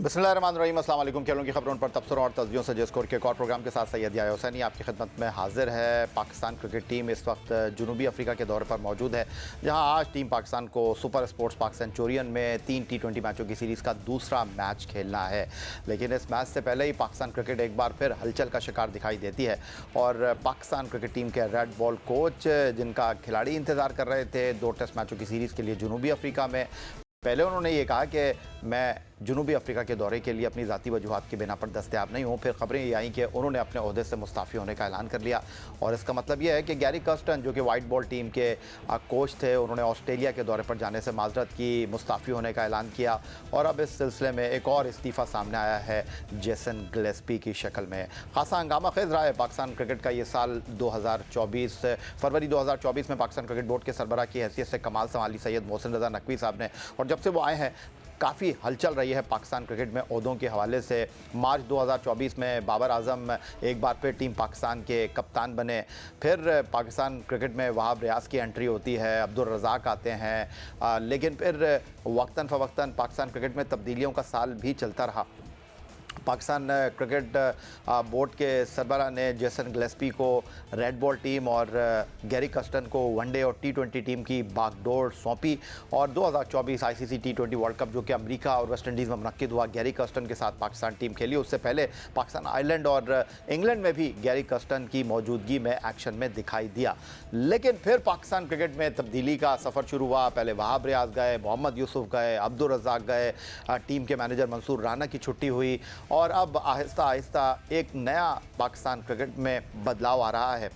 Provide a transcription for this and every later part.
बिस्मिल्लाहिर्रहमानिर्रहीम, अस्सलाम वालेकुम। खेलों की खबरों पर तबसरों और तस्वीरों से जस्कोर के एक और प्रोग्राम के साथ सैयद याह्या हुसैनी आपकी खिदमत में हाजिर है। पाकिस्तान क्रिकेट टीम इस वक्त जनूबी अफ्रीका के दौरे पर मौजूद है, जहां आज टीम पाकिस्तान को सुपर स्पोर्ट्स पाक सेंचुरियन में 3 T20 मैचों की सीरीज़ का दूसरा मैच खेलना है। लेकिन इस मैच से पहले ही पाकिस्तान क्रिकेट एक बार फिर हलचल का शिकार दिखाई देती है और पाकिस्तान क्रिकेट टीम के रेड बॉल कोच, जिनका खिलाड़ी इंतज़ार कर रहे थे 2 टेस्ट मैचों की सीरीज़ के लिए जनूबी अफ्रीका में, पहले उन्होंने ये कहा कि मैं जनूबी अफ्रीका के दौरे के लिए अपनी ज़ाती वजूहात की बिना पर दस्तयाब नहीं हूँ। फिर खबरें ये आई कि उन्होंने अपने ओहदे से मुस्ताफ़ी होने का ऐलान कर लिया और इसका मतलब ये है कि गैरी कर्स्टन, जो कि वाइट बॉल टीम के कोच थे, उन्होंने ऑस्ट्रेलिया के दौरे पर जाने से माजरत की, मुस्ताफ़ी होने का ऐलान किया और अब इस सिलसिले में एक और इस्तीफ़ा सामने आया है जेसन गिलेस्पी की शक्ल में। खासा हंगामा खेज़ रहा है पाकिस्तान क्रिकेट का ये साल 2024। फरवरी 2024 में पाकिस्तान क्रिकेट बोर्ड के सरबराह की हैसियत से कमाल संभाली सैयद मोहसिन रज़ा नकवी साहब ने, और जब से वो आए हैं काफ़ी हलचल रही है पाकिस्तान क्रिकेट में ओहदों के हवाले से। मार्च 2024 में बाबर आजम एक बार फिर टीम पाकिस्तान के कप्तान बने। फिर पाकिस्तान क्रिकेट में वहाब रियाज की एंट्री होती है, अब्दुल रज़ाक आते हैं, लेकिन फिर वक्तन फ़वक्तन पाकिस्तान क्रिकेट में तब्दीलियों का साल भी चलता रहा। पाकिस्तान क्रिकेट बोर्ड के सरबराह ने जेसन गिलेस्पी को रेड बॉल टीम और गैरी कर्स्टन को वनडे और T20 टीम की बागडोर सौंपी और 2024 ICC T20 वर्ल्ड कप, जो कि अमेरिका और वेस्ट इंडीज़ में मुनक्किद हुआ, गैरी कर्स्टन के साथ पाकिस्तान टीम खेली। उससे पहले पाकिस्तान आयरलैंड और इंग्लैंड में भी गैरी कर्स्टन की मौजूदगी में एक्शन में दिखाई दिया। लेकिन फिर पाकिस्तान क्रिकेट में तब्दीली का सफ़र शुरू हुआ। पहले वहाब रियाज गए, मोहम्मद यूसुफ गए, अब्दुल रज़ाक गए, टीम के मैनेजर मंसूर राना की छुट्टी हुई और अब आहिस्ता आहिस्ता एक नया पाकिस्तान क्रिकेट में बदलाव आ रहा है।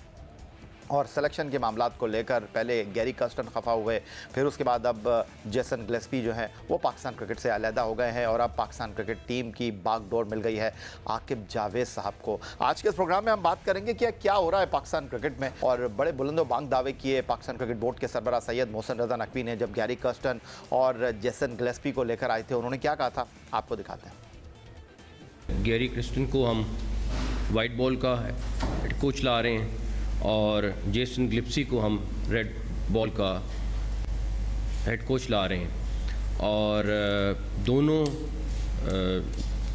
और सिलेक्शन के मामलात को लेकर पहले गैरी कर्स्टन खफा हुए, फिर उसके बाद अब जेसन गिलेस्पी जो हैं वो पाकिस्तान क्रिकेट से अलहदा हो गए हैं और अब पाकिस्तान क्रिकेट टीम की बागडोर मिल गई है आकिब जावेद साहब को। आज के इस प्रोग्राम में हम बात करेंगे कि क्या हो रहा है पाकिस्तान क्रिकेट में, और बड़े बुलंदो बांग दावे किए पाकिस्तान क्रिकेट बोर्ड के सरबराह सैयद मोहसिन रज़ा नकवी ने जब गैरी कर्स्टन और जेसन गिलेस्पी को लेकर आए थे। उन्होंने क्या कहा था, आपको दिखाते हैं। गैरी कर्स्टन को हम वाइट बॉल का हेड कोच ला रहे हैं और जेसन गिलेस्पी को हम रेड बॉल का हेड कोच ला रहे हैं, और दोनों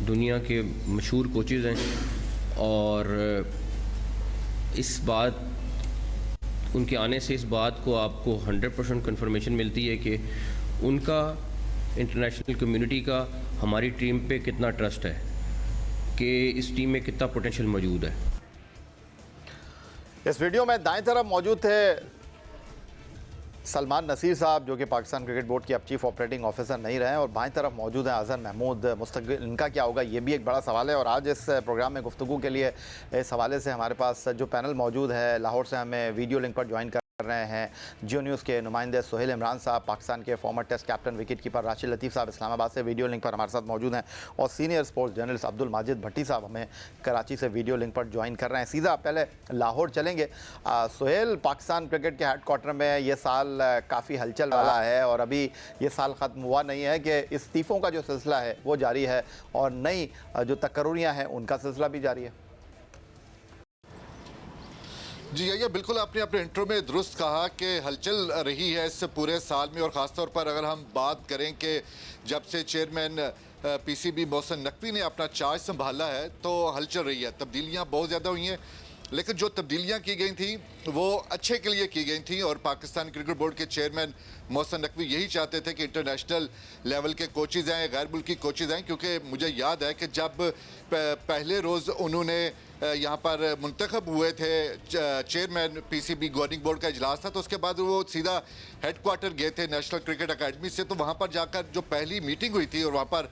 दुनिया के मशहूर कोचेज़ हैं और इस बात उनके आने से इस बात को आपको 100% कन्फर्मेशन मिलती है कि उनका इंटरनेशनल कम्युनिटी का हमारी टीम पे कितना ट्रस्ट है, कि इस टीम में कितना पोटेंशियल मौजूद है। इस वीडियो में दाएं तरफ मौजूद थे सलमान नसीर साहब, जो कि पाकिस्तान क्रिकेट बोर्ड के अब चीफ ऑपरेटिंग ऑफिसर नहीं रहे हैं, और बाएं तरफ मौजूद है अजहर महमूद। मुस्तकबिल इनका क्या होगा, ये भी एक बड़ा सवाल है। और आज इस प्रोग्राम में गुफ्तगू के लिए इस हवाले से हमारे पास जो पैनल मौजूद है, लाहौर से हमें वीडियो लिंक पर ज्वाइन कर रहे हैं जियो न्यूज़ के नुमाइंदे सोहेल इमरान साहब, पाकिस्तान के former test captain wicket keeper Rashid Latif sahab Islamabad से वीडियो लिंक पर हमारे साथ मौजूद हैं, और senior sports journalist Abdul Majid Bhatti sahab हमें कराची से वीडियो लिंक पर ज्वाइन कर रहे हैं। सीधा पहले लाहौर चलेंगे। सोहेल, पाकिस्तान क्रिकेट के हेड क्वार्टर में ये साल काफ़ी हलचल वाला है और अभी ये साल ख़त्म हुआ नहीं है कि इस्तीफ़ों का जो सिलसिला है वो जारी है और नई जो तकर्रियाँ हैं उनका सिलसिला भी जारी है। जी ये बिल्कुल आपने अपने इंट्रो में दुरुस्त कहा कि हलचल रही है इस पूरे साल में, और ख़ास तौर पर अगर हम बात करें कि जब से चेयरमैन PCB मोहसिन नकवी ने अपना चार्ज संभाला है तो हलचल रही है। तब्दीलियां बहुत ज़्यादा हुई हैं, लेकिन जो तब्दीलियां की गई थी वो अच्छे के लिए की गई थी, और पाकिस्तान क्रिकेट बोर्ड के चेयरमैन मोहसिन नकवी यही चाहते थे कि इंटरनेशनल लेवल के कोचेज़ आएँ, गैर मुल्की कोचेज़ आएँ। क्योंकि मुझे याद है कि जब पहले रोज़ उन्होंने यहाँ पर मुंतखब हुए थे चेयरमैन PCB गवर्निंग बोर्ड का इजलास था, तो उसके बाद वो सीधा हेड क्वार्टर गए थे नेशनल क्रिकेट अकेडमी से। तो वहाँ पर जाकर जो पहली मीटिंग हुई थी और वहाँ पर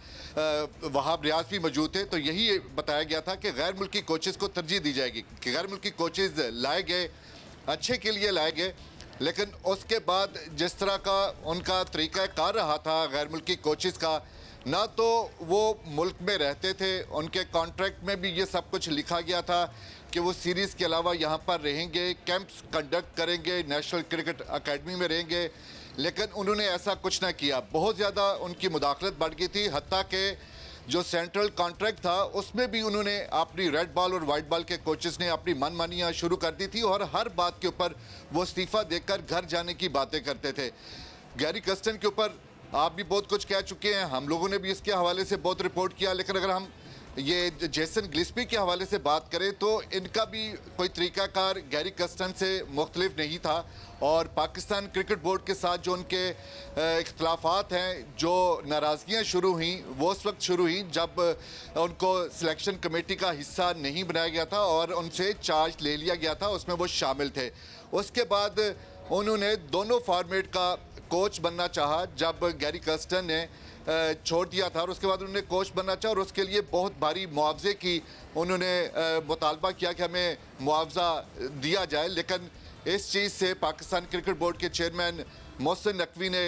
वहाब रियाज भी मौजूद थे, तो यही बताया गया था कि गैर मुल्की कोचेज़ को तरजीह दी जाएगी, कि गैर मुल्की कोचेज़ लाए गए, अच्छे के लिए लाए गए। लेकिन उसके बाद जिस तरह का उनका तरीक़ाकार रहा था गैर मुल्की कोचेज़ का, ना तो वो मुल्क में रहते थे, उनके कॉन्ट्रैक्ट में भी ये सब कुछ लिखा गया था कि वो सीरीज़ के अलावा यहाँ पर रहेंगे, कैंप्स कंडक्ट करेंगे, नेशनल क्रिकेट अकेडमी में रहेंगे, लेकिन उन्होंने ऐसा कुछ ना किया। बहुत ज़्यादा उनकी मुदाखलत बढ़ गई थी, हत्ता कि जो सेंट्रल कॉन्ट्रैक्ट था उसमें भी उन्होंने अपनी रेड बॉल और वाइट बॉल के कोचेस ने अपनी मनमानियाँ शुरू कर दी थी, और हर बात के ऊपर वो इस्तीफ़ा देकर घर जाने की बातें करते थे। गैरी कर्स्टन के ऊपर आप भी बहुत कुछ कह चुके हैं, हम लोगों ने भी इसके हवाले से बहुत रिपोर्ट किया, लेकिन अगर हम ये जेसन गिलिस्पी के हवाले से बात करें तो इनका भी कोई तरीकाकार गैरी कर्स्टन से मुख्तलिफ नहीं था। और पाकिस्तान क्रिकेट बोर्ड के साथ जो उनके इख्तलाफात हैं, जो नाराज़गियाँ शुरू हुई, वो उस वक्त शुरू हुई जब उनको सिलेक्शन कमेटी का हिस्सा नहीं बनाया गया था और उनसे चार्ज ले लिया गया था, उसमें वो शामिल थे। उसके बाद उन्होंने दोनों फॉर्मेट का कोच बनना चाहा जब गैरी कर्स्टन ने छोड़ दिया था, और उसके बाद उन्होंने कोच बनना चाहा और उसके लिए बहुत भारी मुआवजे की उन्होंने मुतालबा किया कि हमें मुआवजा दिया जाए। लेकिन इस चीज़ से पाकिस्तान क्रिकेट बोर्ड के चेयरमैन मोहसिन नकवी ने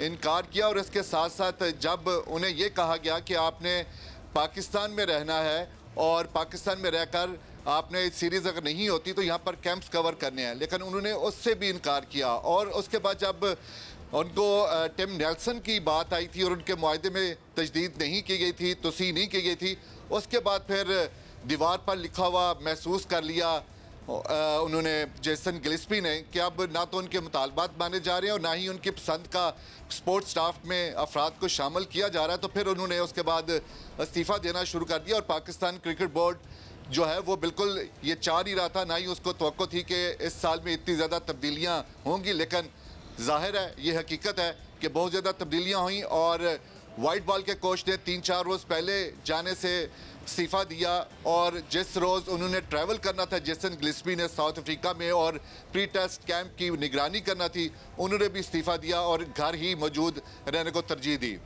इनकार किया, और इसके साथ साथ जब उन्हें ये कहा गया कि आपने पाकिस्तान में रहना है और पाकिस्तान में रहकर आपने सीरीज़ अगर नहीं होती तो यहाँ पर कैंप्स कवर करने हैं, लेकिन उन्होंने उससे भी इनकार किया। और उसके बाद जब उनको टिम नेल्सन की बात आई थी और उनके मुआहदे में तजदीद नहीं की गई थी, तोसी नहीं की गई थी, उसके बाद फिर दीवार पर लिखा हुआ महसूस कर लिया उन्होंने जेसन गिलिस्पी ने कि अब ना तो उनके मुतालबात माने जा रहे हैं और ना ही उनकी पसंद का स्पोर्ट्स स्टाफ में अफराद को शामिल किया जा रहा है। तो फिर उन्होंने उसके बाद इस्तीफ़ा देना शुरू कर दिया और पाकिस्तान क्रिकेट बोर्ड जो है वो बिल्कुल ये चाह ही रहा था, ना ही उसको तवक्को थी कि इस साल में इतनी ज़्यादा तब्दीलियाँ होंगी। लेकिन जाहिर है, ये हकीकत है कि बहुत ज़्यादा तब्दीलियाँ हुई और वाइट बॉल के कोच ने 3-4 रोज़ पहले जाने से इस्तीफ़ा दिया, और जिस रोज़ उन्होंने ट्रैवल करना था जेसन गिलिस्पी ने साउथ अफ्रीका में और प्री टेस्ट कैंप की निगरानी करना थी, उन्होंने भी इस्तीफ़ा दिया और घर ही मौजूद रहने को तरजीह दी।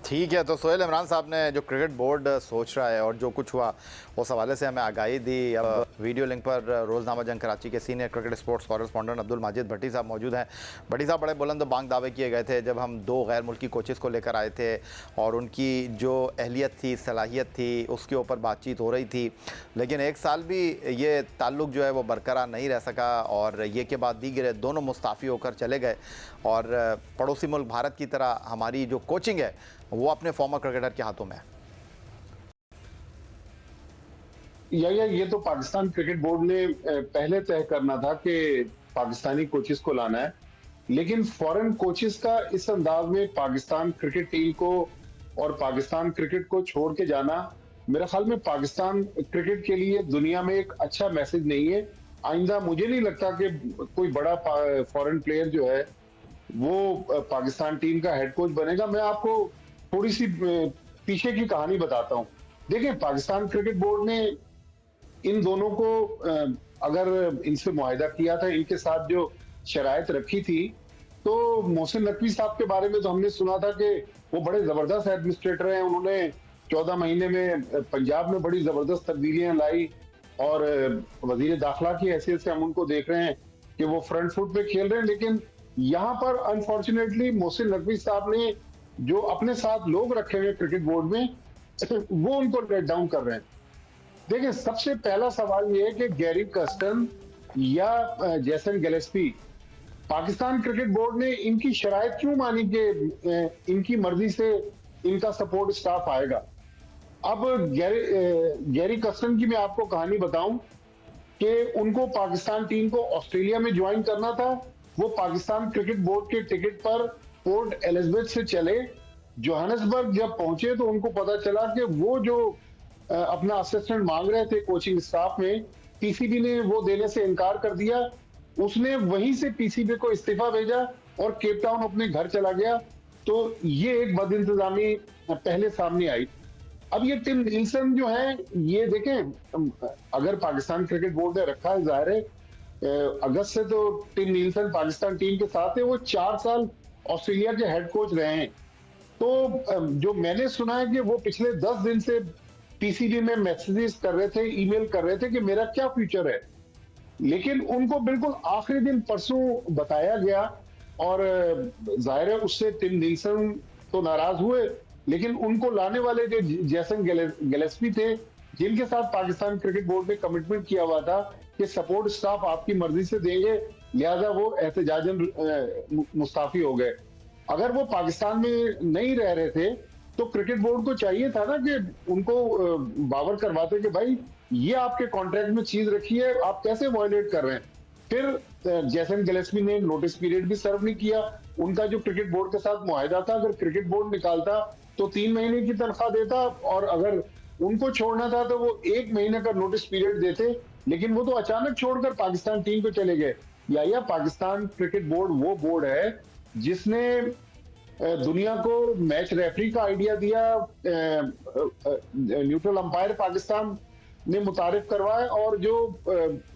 ठीक है, तो सोहेल इमरान साहब ने जो क्रिकेट बोर्ड सोच रहा है और जो कुछ हुआ उस हवाले से हमें आगाही दी। अब वीडियो लिंक पर रोज़नामा जंग कराची के senior cricket sports correspondent Abdul Majid Bhatti sahab मौजूद हैं। भट्टी साहब, बड़े बुलंद बांग दावे किए गए थे जब हम 2 गैर मुल्की कोचेज़ को लेकर आए थे और उनकी जो अहलियत थी, सलाहियत थी, उसके ऊपर बातचीत हो रही थी, लेकिन 1 साल भी ये ताल्लुक़ जो है वो बरकरार नहीं रह सका और ये के बाद दीगर दोनों मुस्ताफ़ी होकर चले गए और पड़ोसी मुल्क भारत की तरह हमारी जो कोचिंग है वो अपने फॉर्मर क्रिकेटर के हाथों में है। ये तो पाकिस्तान क्रिकेट बोर्ड ने पहले तय करना था कि पाकिस्तानी कोचेस को लाना है, लेकिन फॉरेन कोचेस का इस अंदाज में पाकिस्तान क्रिकेट टीम को और पाकिस्तान क्रिकेट को छोड़ के जाना मेरे ख्याल में पाकिस्तान क्रिकेट के लिए दुनिया में एक अच्छा मैसेज नहीं है। आइंदा मुझे नहीं लगता कि कोई बड़ा फॉरेन प्लेयर जो है वो पाकिस्तान टीम का हेड कोच बनेगा। मैं आपको थोड़ी सी पीछे की कहानी बताता हूं। देखिए, पाकिस्तान क्रिकेट बोर्ड ने इन दोनों को अगर इनसे मुआहिदा किया था, इनके साथ जो शराइत रखी थी, तो मोहसिन नकवी साहब के बारे में तो हमने सुना था कि वो बड़े जबरदस्त एडमिनिस्ट्रेटर हैं। उन्होंने 14 महीने में पंजाब में बड़ी जबरदस्त तब्दीलियां लाई और वजीर दाखिला की हैसियत से हम उनको देख रहे हैं कि वो फ्रंट फुट पे खेल रहे हैं। लेकिन यहाँ पर अनफॉर्चुनेटली मोहसिन नकवी साहब ने जो अपने साथ लोग रखे हुए क्रिकेट बोर्ड में वो उनको लेट डाउन कर रहे हैं। देखिए, सबसे पहला सवाल ये है कि गैरी कर्स्टन या Jason Gillespie, Pakistan cricket board ने इनकी शराइत क्यों मानी कि इनकी मर्जी से इनका सपोर्ट स्टाफ आएगा। अब गैरी कर्स्टन की मैं आपको कहानी बताऊं कि उनको पाकिस्तान टीम को ऑस्ट्रेलिया में ज्वाइन करना था। वो पाकिस्तान क्रिकेट बोर्ड के टिकट पर पोर्ट एलिजाबेथ से चले, जोहान्सबर्ग जब पहुंचे तो उनको पता चला कि वो जो अपना असिस्टेंट मांग रहे थे कोचिंग स्टाफ में, पीसीबी ने वो देने से इनकार कर दिया। उसने वहीं से पीसीबी को इस्तीफा भेजा और केप टाउन अपने घर चला गया। तो ये एक बदइंतजामी पहले सामने आई। अब ये टिम नील्सन जो है, ये देखें, अगर पाकिस्तान क्रिकेट बोर्ड ने रखा है, जाहिर है अगस्त से तो टिम नील्सन पाकिस्तान टीम के साथ है। वो 4 साल ऑस्ट्रेलिया के हेड कोच रहे हैं। तो जो मैंने सुना है कि वो पिछले 10 दिन से पीसीबी में मैसेजेस कर रहे थे, ईमेल कर रहे थे कि मेरा क्या फ्यूचर है, लेकिन उनको बिल्कुल आखिरी दिन परसों बताया गया और जाहिर है उससे टिम नील्सन तो नाराज हुए, लेकिन उनको लाने वाले जो जेसन गिलिस्पी थे, जिनके साथ पाकिस्तान क्रिकेट बोर्ड ने कमिटमेंट किया हुआ था कि सपोर्ट स्टाफ आपकी मर्जी से देंगे, लिहाजा वो एहतजाजन मुस्ताफी हो गए। अगर वो पाकिस्तान में नहीं रह रहे थे तो क्रिकेट बोर्ड को चाहिए था ना कि उनको बावर करवाते कि भाई ये आपके कॉन्ट्रैक्ट में चीज रखी है, आप कैसे वायलेट कर रहे हैं। फिर जेसन गिलिस्पी ने नोटिस पीरियड भी सर्व नहीं किया, उनका जो क्रिकेट बोर्ड के साथ मुआहिदा था, अगर क्रिकेट बोर्ड निकालता तो 3 महीने की तनख्वाह देता, और अगर उनको छोड़ना था तो वो 1 महीने का नोटिस पीरियड देते। लेकिन वो तो अचानक छोड़कर पाकिस्तान टीम को चले गए। या पाकिस्तान क्रिकेट बोर्ड वो बोर्ड है जिसने दुनिया को मैच रेफरी का आइडिया दिया, न्यूट्रल अंपायर पाकिस्तान ने मुतारिफ करवाए, और जो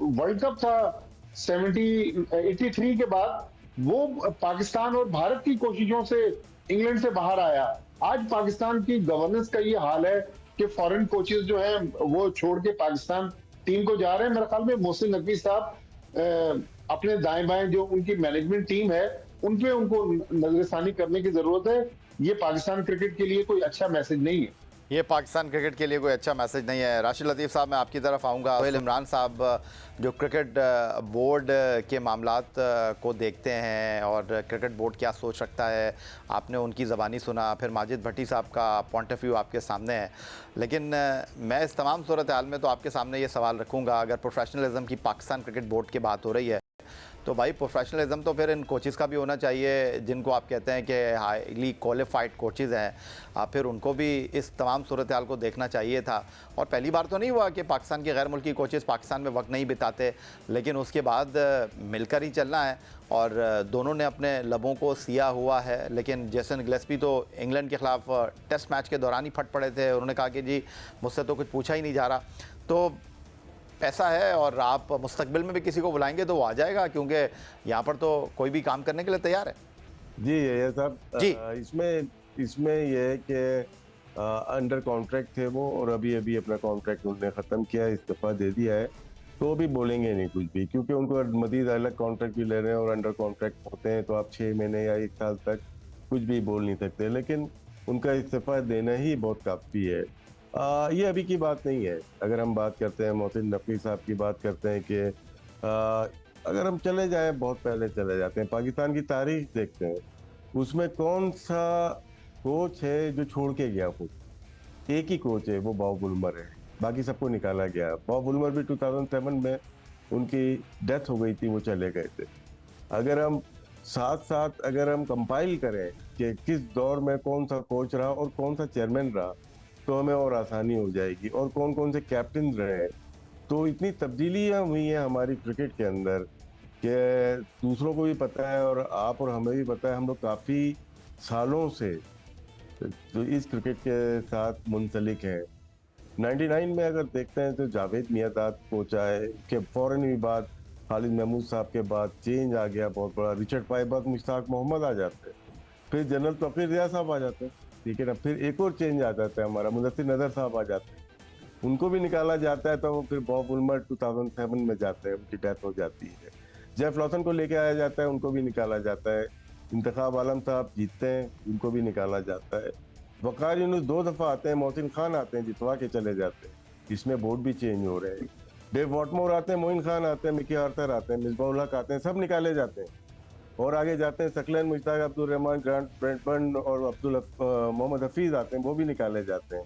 वर्ल्ड कप था 83 के बाद, वो पाकिस्तान और भारत की कोशिशों से इंग्लैंड से बाहर आया। आज पाकिस्तान की गवर्नेंस का ये हाल है कि फॉरेन कोचेस जो हैं वो छोड़ के पाकिस्तान टीम को जा रहे हैं। मेरे ख्याल में मोहसिन नकवी साहब अपने दाएं बाएं जो उनकी मैनेजमेंट टीम है उन पे उनको नजरसानी करने की जरूरत है। ये पाकिस्तान क्रिकेट के लिए कोई अच्छा मैसेज नहीं है। ये पाकिस्तान क्रिकेट के लिए कोई अच्छा मैसेज नहीं है। राशिद लतीफ़ साहब, मैं आपकी तरफ आऊँगा। सोहेल इमरान साहब जो क्रिकेट बोर्ड के मामलात को देखते हैं और क्रिकेट बोर्ड क्या सोच रखता है, आपने उनकी ज़बानी सुना, फिर माजिद भट्टी साहब का पॉइंट ऑफ व्यू आपके सामने है। लेकिन मैं इस तमाम सूरत हाल में तो आपके सामने ये सवाल रखूँगा, अगर प्रोफेशनलिज्म की पाकिस्तान क्रिकेट बोर्ड की बात हो रही है तो भाई प्रोफेशनलिज्म तो फिर इन कोचेस का भी होना चाहिए, जिनको आप कहते हैं कि हाईली क्वालिफाइड कोचेस हैं, फिर उनको भी इस तमाम सूरत हाल को देखना चाहिए था। और पहली बार तो नहीं हुआ कि पाकिस्तान के गैर मुल्की कोचेस पाकिस्तान में वक्त नहीं बिताते, लेकिन उसके बाद मिलकर ही चलना है और दोनों ने अपने लबों को सिया हुआ है। लेकिन जेसन गिलेस्पी तो इंग्लैंड के ख़िलाफ़ टेस्ट मैच के दौरान ही फट पड़े थे, उन्होंने कहा कि जी मुझसे तो कुछ पूछा ही नहीं जा रहा। तो पैसा है और आप मुस्तकबिल में भी किसी को बुलाएंगे तो वो आ जाएगा, क्योंकि यहाँ पर तो कोई भी काम करने के लिए तैयार है। जी ये साहब जी। इसमें ये है कि अंडर कॉन्ट्रैक्ट थे वो, और अभी अपना कॉन्ट्रैक्ट उन्होंने ख़त्म किया, इस्तीफा दे दिया है, तो अभी बोलेंगे नहीं कुछ भी, क्योंकि उनको मजीद अलग कॉन्ट्रैक्ट भी ले रहे हैं और अंडर कॉन्ट्रैक्ट होते हैं तो आप 6 महीने या 1 साल तक कुछ भी बोल नहीं सकते। लेकिन उनका इस्तीफा देना ही बहुत काफ़ी है। ये अभी की बात नहीं है। अगर हम बात करते हैं मोहसिन नकवी साहब की बात करते हैं कि अगर हम चले जाएं, बहुत पहले चले जाते हैं, पाकिस्तान की तारीख देखते हैं, उसमें कौन सा कोच है जो छोड़ के गया खुद? एक ही कोच है, वो बॉब वुल्मर है, बाकी सबको निकाला गया। बॉब वुल्मर भी 2007 में उनकी डेथ हो गई थी, वो चले गए थे। अगर हम साथ अगर हम कंपाइल करें कि किस दौर में कौन सा कोच रहा और कौन सा चेयरमैन रहा, तो हमें और आसानी हो जाएगी, और कौन कौन से कैप्टन रहे। तो इतनी तब्दीलियां हुई हैं हमारी क्रिकेट के अंदर कि दूसरों को भी पता है और आप और हमें भी पता है। हम लोग काफ़ी सालों से तो इस क्रिकेट के साथ मुंसलिक हैं। 99 में अगर देखते हैं तो जावेद मियांदाद कोच आए, के फ़ौरन ही बाद खालिद महमूद साहब के बाद चेंज आ गया बहुत बड़ा। रिचर्ड पाई बाद मुश्ताक मोहम्मद आ जाते हैं, फिर जनरल तौकीर रियाज साहब आ जाते हैं, ठीक है ना, फिर एक और चेंज आ जाता है, हमारा मुदस्सिर नज़र साहब आ जाते हैं, उनको भी निकाला जाता है। तो फिर बॉब वुल्मर 2007 में जाते हैं, उनकी डेथ हो जाती है। जेफ लॉसन को लेके आया जाता है, उनको भी निकाला जाता है। इंतखाब आलम साहब जीतते हैं, उनको भी निकाला जाता है। वकार यूनुस 2 दफ़ा आते हैं, मोहसिन खान आते हैं, जितवा के चले जाते हैं। इसमें बोर्ड भी चेंज हो रहे हैं। डेव वॉटमोर आते हैं, मोइन खान आते हैं, मिकी आर्थर आते हैं, मिसबाउल हक आते हैं, सब निकाले जाते हैं। और आगे जाते हैं सकलैन, मुश्ताक, अब्दुल रहमान, ग्रांट ब्रैडबर्न और मोहम्मद हफीज़ आते हैं, वो भी निकाले जाते हैं।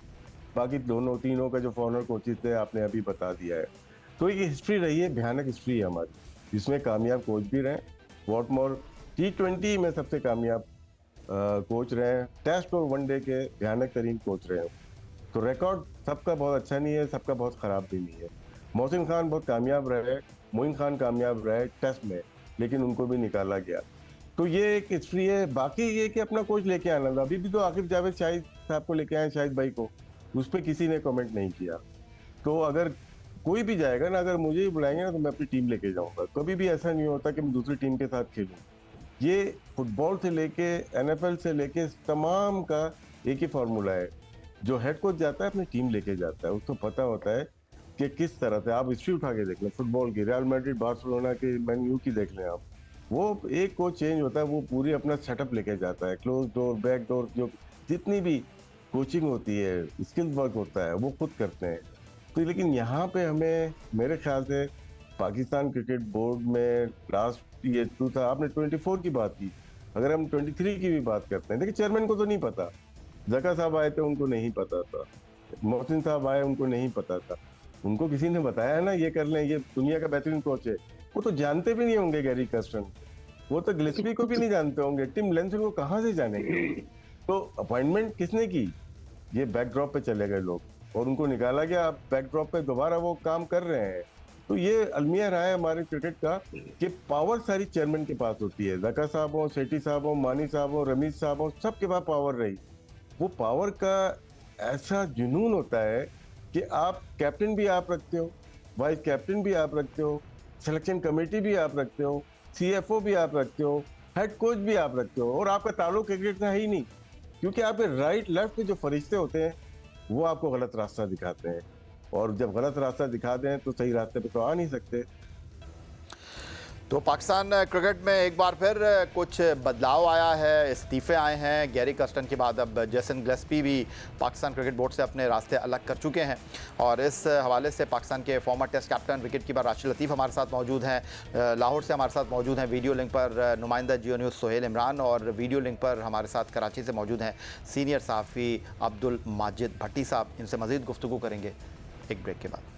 बाकी तीनों का जो फॉरनर कोचेज थे आपने अभी बता दिया है। तो ये हिस्ट्री रही है, भयानक हिस्ट्री है हमारी, जिसमें कामयाब कोच भी रहे। वॉटमोर T20 में सबसे कामयाब कोच रहे हैं, टेस्ट और वनडे के भयानक तरीन कोच रहे हैं। तो रिकॉर्ड सबका बहुत अच्छा नहीं है, सबका बहुत ख़राब भी नहीं है। मोहसिन खान बहुत कामयाब रहे, मोइन खान कामयाब रहे टेस्ट में, लेकिन उनको भी निकाला गया। तो ये एक हिस्ट्री है। बाकी ये कि अपना कोच लेके आना था, अभी भी तो आकिब जावेद शाहिद साहब को लेके आए, शाहिद भाई को, उस पर किसी ने कमेंट नहीं किया। तो अगर कोई भी जाएगा ना, अगर मुझे ही बुलाएंगे ना, तो मैं अपनी टीम लेके जाऊंगा। कभी भी ऐसा नहीं होता कि मैं दूसरी टीम के साथ खेलूं। ये फुटबॉल से लेके NFL से लेके तमाम का एक ही फार्मूला है। जो हेड कोच जाता है अपनी टीम लेके जाता है, उसको पता होता है कि किस तरह से। आप हिस्ट्री उठा के देख लें फुटबॉल की, रियल मैड्रिड, बार्सिलोना की, मैन यू की देख लें आप, वो एक कोच चेंज होता है, वो पूरी अपना सेटअप लेके जाता है, क्लोज डोर, बैक डोर, जो जितनी भी कोचिंग होती है, स्किल वर्क होता है, वो खुद करते हैं। तो लेकिन यहाँ पे हमें, मेरे ख्याल से पाकिस्तान क्रिकेट बोर्ड में लास्ट ये आपने 24 की बात की, अगर हम 23 की भी बात करते हैं, देखिए चेयरमैन को तो नहीं पता, जका साहब आए थे उनको नहीं पता था, मोहसिन साहब आए उनको नहीं पता था, उनको किसी ने बताया ना ये कर लें, ये दुनिया का बेहतरीन कोच है, वो तो जानते भी नहीं होंगे गैरी कर्स्टन। वो तो गिलेस्पी को भी नहीं जानते होंगे, टिम लेंथन को कहाँ से जानेंगे? तो अपॉइंटमेंट किसने की? ये बैकड्रॉप पे चले गए लोग और उनको निकाला गया, अब बैकड्रॉप पे दोबारा वो काम कर रहे हैं। तो ये अलमिया रहा है हमारे क्रिकेट का कि पावर सारी चेयरमैन के पास होती है। जका साहब हो, सेठी साहब हो, मानी साहब हो, रमीज साहब हो, सबके पास पावर रही। वो पावर का ऐसा जुनून होता है कि आप कैप्टन भी आप रखते हो, वाइस कैप्टन भी आप रखते हो, सिलेक्शन कमेटी भी आप रखते हो, सीएफओ भी आप रखते हो, हेड कोच भी आप रखते हो, और आपका ताल्लुक क्रिकेट से है ही नहीं, क्योंकि आपके राइट लेफ्ट के जो फरिश्ते होते हैं वो आपको गलत रास्ता दिखाते हैं, और जब गलत रास्ता दिखा दें तो सही रास्ते पे तो आ नहीं सकते। तो पाकिस्तान क्रिकेट में एक बार फिर कुछ बदलाव आया है, इस्तीफे आए हैं। गैरी कर्स्टन के बाद अब जेसन गिलेस्पी भी पाकिस्तान क्रिकेट बोर्ड से अपने रास्ते अलग कर चुके हैं, और इस हवाले से पाकिस्तान के former test captain wicket keeper Rashid Latif हमारे साथ मौजूद हैं। लाहौर से हमारे साथ मौजूद हैं वीडियो लिंक पर नुमाइंदा जियो न्यूज़ सोहेल इमरान, और वीडियो लिंक पर हमारे साथ कराची से मौजूद हैं सीनियर सहाफ़ी अब्दुल माजिद भट्टी साहब। इनसे मज़ीद गुफ्तगू करेंगे एक ब्रेक के बाद।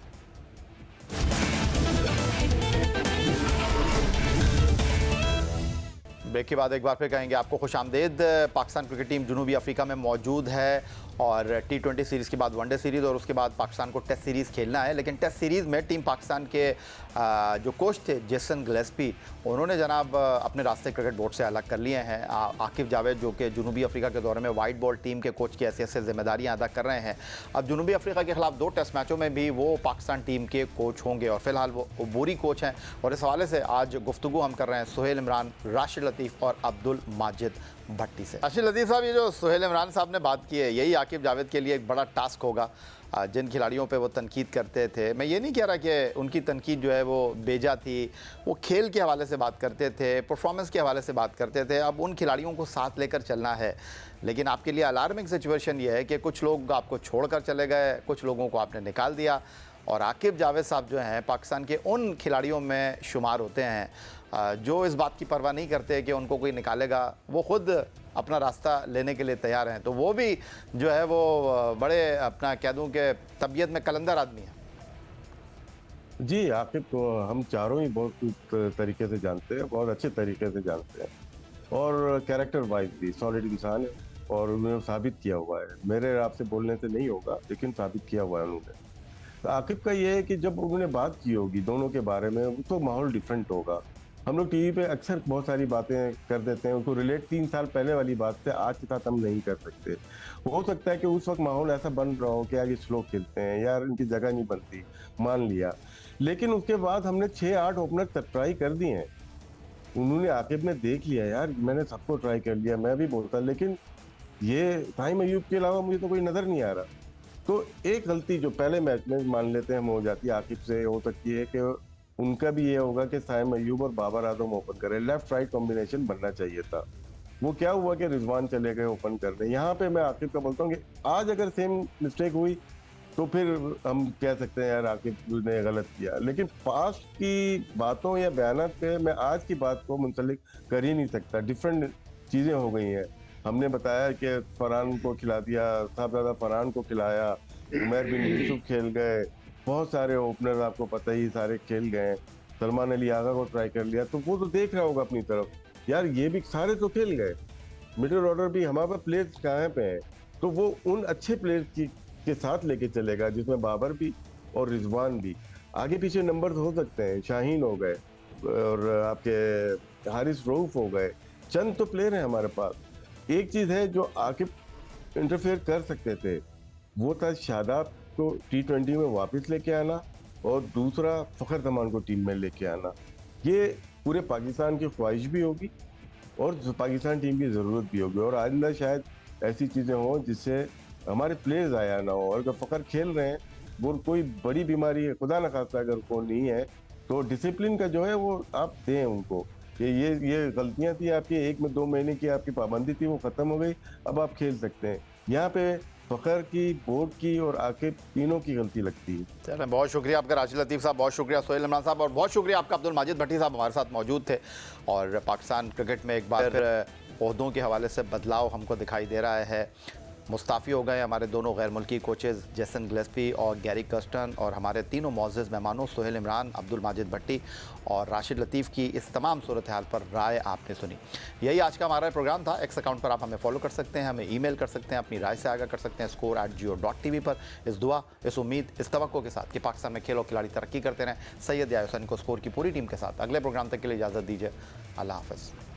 ब्रेक के बाद एक बार फिर कहेंगे आपको खुशामदीद। पाकिस्तान क्रिकेट टीम जनूबी अफ्रीका में मौजूद है, और T20 सीरीज़ के बाद वनडे सीरीज़, और उसके बाद पाकिस्तान को टेस्ट सीरीज़ खेलना है। लेकिन टेस्ट सीरीज़ में टीम पाकिस्तान के जो कोच थे जेसन गिलेस्पी, उन्होंने जनाब अपने रास्ते क्रिकेट बोर्ड से अलग कर लिए हैं। आकिब जावेद जो कि जनूबी अफ्रीका के दौरे में वाइट बॉल टीम के कोच की हैसियत से जिम्मेदारियाँ अदा कर रहे हैं, अब जनूबी अफ्रीका के खिलाफ 2 टेस्ट मैचों में भी वो पाकिस्तान टीम के कोच होंगे, और फिलहाल वो अबूरी कोच हैं। और इस हवाले से आज गुफ्तगू हम कर रहे हैं सोहेल इमरान, राशिद लतीफ़ और अब्दुल माजिद भट्टी से। राशिद लतीफ़ साहब, ये जो सोहेल इमरान साहब ने बात की है, यही आकिब जावेद के लिए एक बड़ा टास्क होगा। जिन खिलाड़ियों पे वो तनकीद करते थे, मैं ये नहीं कह रहा कि उनकी तनकीद जो है वो बेजा थी, वो खेल के हवाले से बात करते थे, परफॉर्मेंस के हवाले से बात करते थे। अब उन खिलाड़ियों को साथ लेकर चलना है, लेकिन आपके लिए अलार्मिंग सिचुएशन ये है कि कुछ लोग आपको छोड़कर चले गए, कुछ लोगों को आपने निकाल दिया, और आकिब जावेद साहब जो हैं पाकिस्तान के उन खिलाड़ियों में शुमार होते हैं जो इस बात की परवाह नहीं करते कि उनको कोई निकालेगा, वो ख़ुद अपना रास्ता लेने के लिए तैयार हैं। तो वो भी जो है वो बड़े अपना कह दूं कि तबीयत में कलंदर आदमी है। जी, आकिब को हम चारों ही बहुत तरीके से जानते हैं, बहुत अच्छे तरीके से जानते हैं, और कैरेक्टर वाइज भी सॉलिड इंसान है, और उन्होंने साबित किया हुआ है। मेरे आपसे बोलने से नहीं होगा, लेकिन साबित किया हुआ है उन्होंने। तो आकिब का ये है कि जब उन्होंने बात की होगी दोनों के बारे में, तो माहौल डिफरेंट होगा। हम लोग टीवी पे अक्सर बहुत सारी बातें कर देते हैं, उनको रिलेट 3 साल पहले वाली बात से आज के साथ हम नहीं कर सकते। हो सकता है कि उस वक्त माहौल ऐसा बन रहा हो कि यार ये स्लो खेलते हैं, यार इनकी जगह नहीं बनती, मान लिया। लेकिन उसके बाद हमने 6-8 ओपनर ट्राई कर दिए हैं। उन्होंने आकिब ने देख लिया, यार मैंने सबको ट्राई कर लिया, मैं भी बोलता, लेकिन ये ताहिम अयूब के अलावा मुझे तो कोई नजर नहीं आ रहा। तो एक गलती जो पहले मैच में मान लेते हैं हम हो जाती है आकिब से, हो सकती है कि उनका भी ये होगा कि साइम अयूब और बाबर आजम ओपन करें, लेफ्ट राइट कॉम्बिनेशन बनना चाहिए था। वो क्या हुआ कि रिजवान चले गए ओपन करने। यहाँ पे मैं आकिब का बोलता हूँ कि आज अगर सेम मिस्टेक हुई तो फिर हम कह सकते हैं यार आकिब ने गलत किया, लेकिन पास्ट की बातों या बयानात पे मैं आज की बात को मुंसलिक कर ही नहीं सकता। डिफरेंट चीज़ें हो गई हैं। हमने बताया कि फरहान को खिला दिया, साहबजादा फरहान को खिलाया, उमर बिन यूसुफ खेल गए, बहुत सारे ओपनर आपको पता ही सारे खेल गए, सलमान अली आगा को ट्राई कर लिया। तो वो तो देख रहा होगा अपनी तरफ, यार ये भी सारे तो खेल गए, मिडिल ऑर्डर भी हमारे पास प्लेयर्स कहाँ पे हैं, तो वो उन अच्छे प्लेयर्स के साथ लेके चलेगा जिसमें बाबर भी और रिजवान भी। आगे पीछे नंबर हो सकते हैं, शाहीन हो गए और आपके हारिस रऊफ हो गए, चंद तो प्लेयर हैं हमारे पास। एक चीज़ है जो आकिब इंटरफेयर कर सकते थे, वो था शादाब को T20 में वापस लेके आना, और दूसरा फ़खर जमान को टीम में लेके आना। ये पूरे पाकिस्तान की ख्वाहिश भी होगी और पाकिस्तान टीम की ज़रूरत भी होगी, और आइंदा शायद ऐसी चीज़ें हों जिससे हमारे प्लेयर्स आया ना हो। और अगर फ़खर खेल रहे हैं, वो कोई बड़ी बीमारी है, खुदा न खास्ता अगर को नहीं है, तो डिसिप्लिन का जो है वो आप दें उनको। ये गलतियां थी आपकी, 1 में 2 महीने की आपकी पाबंदी थी, वो ख़त्म हो गई, अब आप खेल सकते हैं। यहाँ पे फ़खर की, बोर्ड की और आकिब तीनों की गलती लगती है। चलो, बहुत शुक्रिया आपका राशिद लतीफ़ साहब, बहुत शुक्रिया सोहेल इमरान साहब, और बहुत शुक्रिया आपका अब्दुल माजिद भट्टी साहब हमारे साथ मौजूद थे। और पाकिस्तान क्रिकेट में एक बार ओहदों के हवाले से बदलाव हमको दिखाई दे रहा है। मुस्ताफ़ी हो गए हमारे दोनों गैर मुल्की कोचेज़ जेसन गिलेस्पी और गैरी कर्स्टन, और हमारे तीनों मोअज़्ज़ज़ मेहमानों सोहेल इमरान, अब्दुल माजिद भट्टी और राशिद लतीफ़ की इस तमाम सूरत हाल पर राय आपने सुनी। यही आज का हमारा प्रोग्राम था। एक्स अकाउंट पर आप हमें फॉलो कर सकते हैं, हमें ईमेल कर सकते हैं, अपनी राय से आगाह कर सकते हैं score@geo.tv पर। इस दुआ, इस उम्मीद, इस तवक्को के साथ कि पाकिस्तान में खेल और खिलाड़ी तरक्की करते रहें, सैयद याहिया हुसैन को स्कोर की पूरी टीम के साथ अगले प्रोग्राम तक के लिए इजाज़त दीजिए। अल्लाह हाफ़िज़।